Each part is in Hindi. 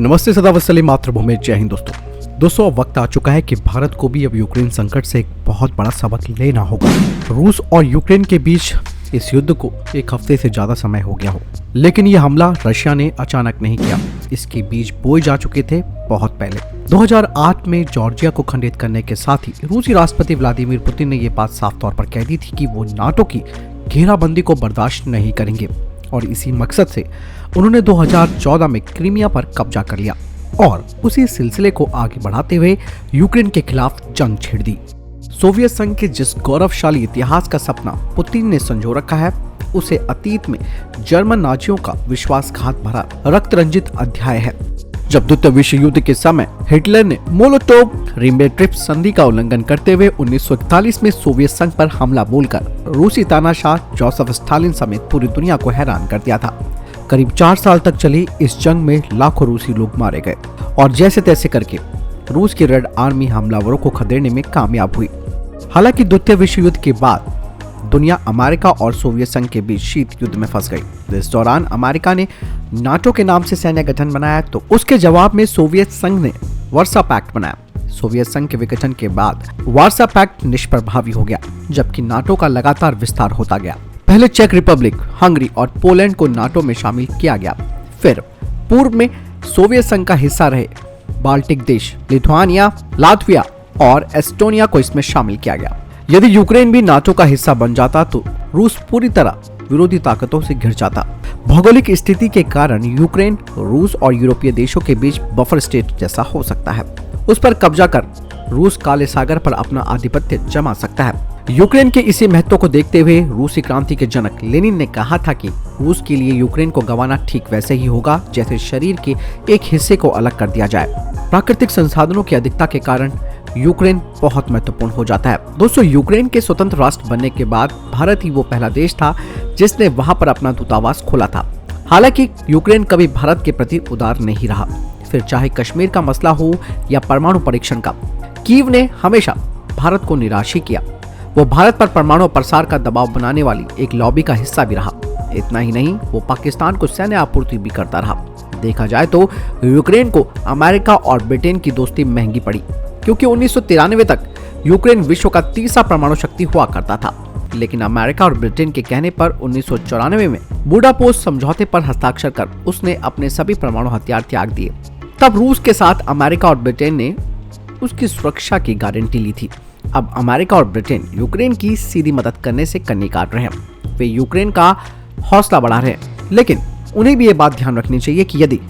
नमस्ते, सदावत्सली मातृभूमि, जय हिंद। दोस्तों अब वक्त आ चुका है कि भारत को भी अब यूक्रेन संकट से एक बहुत बड़ा सबक लेना होगा। रूस और यूक्रेन के बीच इस युद्ध को एक हफ्ते से ज्यादा समय हो गया हो, लेकिन यह हमला रशिया ने अचानक नहीं किया। इसके बीज बोए जा चुके थे बहुत पहले। 2008 में जॉर्जिया को खंडित करने के साथ ही रूसी राष्ट्रपति व्लादिमीर पुतिन ने यह बात साफ तौर पर कह दी थी कि वो नाटो की घेराबंदी को बर्दाश्त नहीं करेंगे, और इसी मकसद से उन्होंने 2014 में क्रीमिया पर कब्जा कर लिया और उसी सिलसिले को आगे बढ़ाते हुए यूक्रेन के खिलाफ जंग छेड़ दी। सोवियत संघ के जिस गौरवशाली इतिहास का सपना पुतिन ने संजो रखा है, उसे अतीत में जर्मन नाजियों का विश्वासघात भरा रक्त रंजित अध्याय है। जब द्वितीय विश्व युद्ध के समय हिटलर ने मोलोटोव रिबेनट्रोप संधि का उल्लंघन करते हुए 1941 में सोवियत संघ पर हमला बोलकर रूसी तानाशाह जोसेफ स्टालिन समेत पूरी दुनिया को हैरान कर दिया था। करीब 4 साल तक चली इस जंग में लाखों रूसी लोग मारे गए और जैसे तैसे करके रूस की रेड आर्मी हमलावरों को खदेड़ने में कामयाब हुई। हालांकि द्वितीय विश्व युद्ध के बाद दुनिया अमेरिका और सोवियत संघ के बीच शीत युद्ध में फंस गई। इस दौरान अमेरिका ने नाटो के नाम से सैन्य गठन बनाया, तो उसके जवाब में सोवियत संघ ने वार्सा पैक्ट बनाया। सोवियत संघ के विघटन के बाद वार्सा पैक्ट निष्प्रभावी हो गया, जबकि नाटो का लगातार विस्तार होता गया। पहले चेक रिपब्लिक, हंगरी और पोलैंड को नाटो में शामिल किया गया। फिर पूर्व में सोवियत संघ का हिस्सा रहे बाल्टिक देश लिथुआनिया, लातविया और एस्टोनिया को इसमें शामिल किया गया। यदि यूक्रेन भी नाटो का हिस्सा बन जाता तो रूस पूरी तरह विरोधी ताकतों से घिर जाता। भौगोलिक स्थिति के कारण यूक्रेन रूस और यूरोपीय देशों के बीच बफर स्टेट जैसा हो सकता है। उस पर कब्जा कर रूस काले सागर पर अपना आधिपत्य जमा सकता है। यूक्रेन के इसी महत्व को देखते हुए रूसी क्रांति के जनक लेनिन ने कहा था कि रूस के लिए यूक्रेन को गंवाना ठीक वैसे ही होगा जैसे शरीर के एक हिस्से को अलग कर दिया जाए। प्राकृतिक संसाधनों की अधिकता के कारण यूक्रेन बहुत महत्वपूर्ण हो जाता है। दोस्तों, यूक्रेन के स्वतंत्र राष्ट्र बनने के बाद भारत ही वो पहला देश था जिसने वहां पर अपना दूतावास खोला था। हालांकि यूक्रेन कभी भारत के प्रति उदार नहीं रहा, फिर चाहे कश्मीर का मसला हो या परमाणु परीक्षण का। कीव ने हमेशा भारत को निराश ही किया। वो भारत पर परमाणु प्रसार का दबाव बनाने वाली एक लॉबी का हिस्सा भी रहा। इतना ही नहीं, वो पाकिस्तान को सैन्य आपूर्ति भी करता रहा। देखा जाए तो यूक्रेन को अमेरिका और ब्रिटेन की दोस्ती महंगी पड़ी, क्योंकि 1993 तक यूक्रेन विश्व का तीसरा परमाणु शक्ति हुआ करता था। लेकिन अमेरिका और ब्रिटेन के कहने पर 1994 में बुडापेस्ट समझौते पर हस्ताक्षर कर उसने अपने सभी परमाणु हथियार त्याग दिए। तब रूस के साथ अमेरिका और ब्रिटेन ने उसकी सुरक्षा की गारंटी ली थी। अब अमेरिका और ब्रिटेन यूक्रेन की सीधी मदद करने से कन्नी काट रहे हैं। वे यूक्रेन का हौसला बढ़ा रहे हैं, लेकिन उन्हें भी ये बात ध्यान रखनी चाहिए कि यदि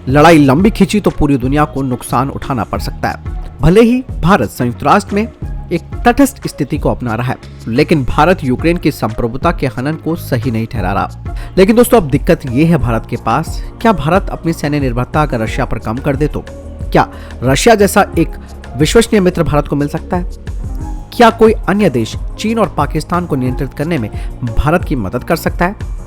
लड़ाई लंबी खिंची तो पूरी दुनिया को नुकसान उठाना पड़ सकता है। भले ही भारत संयुक्त राष्ट्र में एक तटस्थ स्थिति को अपना रहा है, लेकिन भारत यूक्रेन की संप्रभुता के हनन को सही नहीं ठहरा रहा। लेकिन दोस्तों, अब दिक्कत ये है भारत के पास, क्या भारत अपनी सैन्य निर्भरता अगर रशिया पर कम कर दे तो क्या रशिया जैसा एक विश्वसनीय मित्र भारत को मिल सकता है? क्या कोई अन्य देश चीन और पाकिस्तान को नियंत्रित करने में भारत की मदद कर सकता है?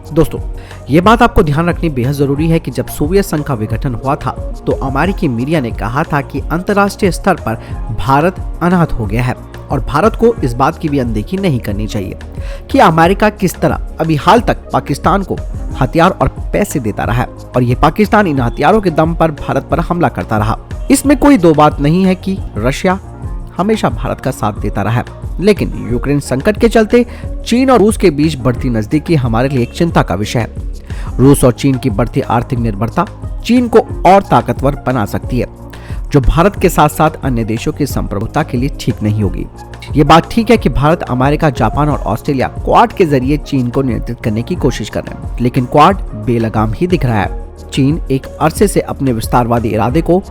दोस्तों, ये बात आपको ध्यान रखनी बेहद जरूरी है कि जब सोवियत संघ का विघटन हुआ था तो अमेरिकी मीडिया ने कहा था कि अंतर्राष्ट्रीय स्तर पर भारत अनाथ हो गया है, और भारत को इस बात की भी अनदेखी नहीं करनी चाहिए कि अमेरिका किस तरह अभी हाल तक पाकिस्तान को हथियार और पैसे देता रहा है, और ये पाकिस्तान इन हथियारों के दम पर भारत पर हमला करता रहा। इसमें कोई दो बात नहीं है कि रशिया हमेशा भारत का साथ देता रहा है, लेकिन यूक्रेन संकट के चलते चीन और रूस के बीच बढ़ती नजदीकी हमारे लिए एक चिंता का विषय है। रूस और चीन की बढ़ती आर्थिक निर्भरता चीन को और ताकतवर बना सकती है, जो भारत के साथ साथ अन्य देशों की संप्रभुता के लिए ठीक नहीं होगी। ये बात ठीक है कि भारत, अमेरिका, जापान और ऑस्ट्रेलिया क्वाड के जरिए चीन को नियंत्रित करने की कोशिश कर रहे हैं, लेकिन क्वाड बेलगाम ही दिख रहा है। चीन एक अरसे से अपने विस्तारवादी इरादे को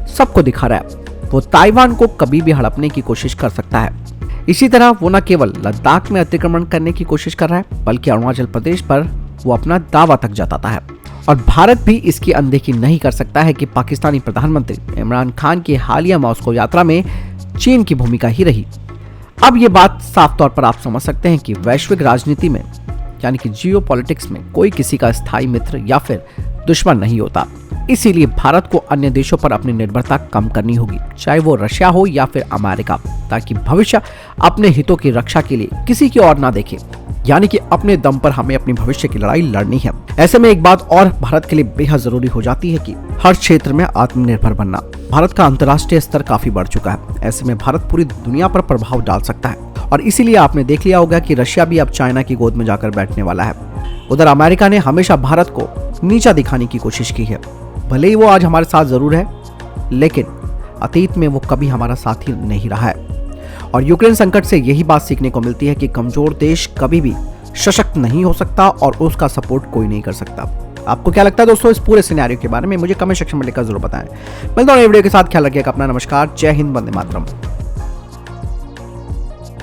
सबको दिखा रहा है। वो ताइवान को कभी भी हड़पने की कोशिश कर सकता है। इसी तरह वो न केवल लद्दाख में अतिक्रमण करने की कोशिश कर रहा है, बल्कि अरुणाचल प्रदेश पर वो अपना दावा तक जताता है। और भारत भी इसकी अनदेखी नहीं कर सकता है कि पाकिस्तानी प्रधानमंत्री इमरान खान की हालिया मॉस्को यात्रा में चीन की भूमिका ही रही। अब ये बात साफ तौर पर आप समझ सकते हैं कि वैश्विक राजनीति में, यानी कि जियोपॉलिटिक्स में, कोई किसी का स्थायी मित्र या फिर दुश्मन नहीं होता। इसीलिए भारत को अन्य देशों पर अपनी निर्भरता कम करनी होगी, चाहे वो रशिया हो या फिर अमेरिका, ताकि भविष्य अपने हितों की रक्षा के लिए किसी की ओर ना देखे। यानी कि अपने दम पर हमें अपनी भविष्य की लड़ाई लड़नी है। ऐसे में एक बात और भारत के लिए बेहद जरूरी हो जाती है कि हर क्षेत्र में आत्मनिर्भर बनना। भारत का अंतर्राष्ट्रीय स्तर काफी बढ़ चुका है। ऐसे में भारत पूरी दुनिया पर प्रभाव डाल सकता है और इसीलिए आपने देख लिया होगा कि रशिया भी अब चाइना की गोद में जाकर बैठने वाला है। उधर अमेरिका ने हमेशा भारत को नीचा दिखाने की कोशिश की है। भले ही वो आज हमारे साथ जरूर है, लेकिन अतीत में वो कभी हमारा साथी नहीं रहा है। और यूक्रेन संकट से यही बात सीखने को मिलती है कि कमजोर देश कभी भी सशक्त नहीं हो सकता और उसका सपोर्ट कोई नहीं कर सकता। आपको क्या लगता है दोस्तों इस पूरे सिनेरियो के बारे में? मुझे कमेंट सेक्शन में लिखकर जरूर बताएं। मिलता हूं नई वीडियो के साथ। ख्याल रखिएगा अपना। नमस्कार, जय हिंद, वंदे मातरम।